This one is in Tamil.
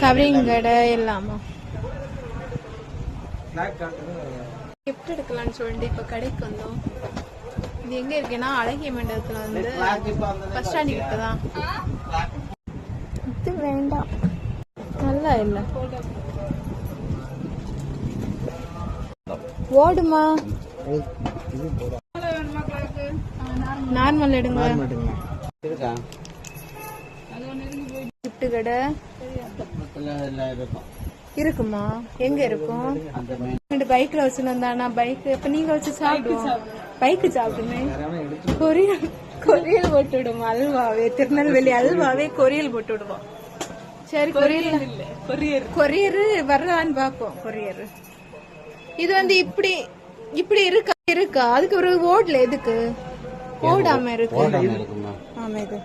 கவரிங் கடை எல்லாமா கிஃப்ட் எடுக்கலாம்னு சொல்லிட்டு இப்ப கடைக்கு வந்தோம். இது எங்க இருக்குன்னா அழகிய மண்டபத்துல வந்து பஸ் ஸ்டாண்டு கிட்டதான். இது வேண்டாம், நல்லா இல்ல. ஓடுமா? நார்மல் எடுங்க. கிஃப்ட் கடை இருக்குமா? எங்க இருக்கும்? பைக்ல வச்சுன்னு வந்தானா? பைக் இப்ப நீங்க வச்சு சாப்பிடுவோம். பைக்கு சாப்பிடுமே. கொரியல் போட்டு விடுவோம். அல்வாவே திருநெல்வேலி அல்வாவே கொரியல் போட்டு விடுவோம். சரி, கொரியர் வர்றான்னு பாப்போம். கொரியர் இது வந்து இப்படி இப்படி இருக்கா? அதுக்கு ஒரு ஓடல எதுக்கு ஓடாம இருக்கு? ஆமா, இது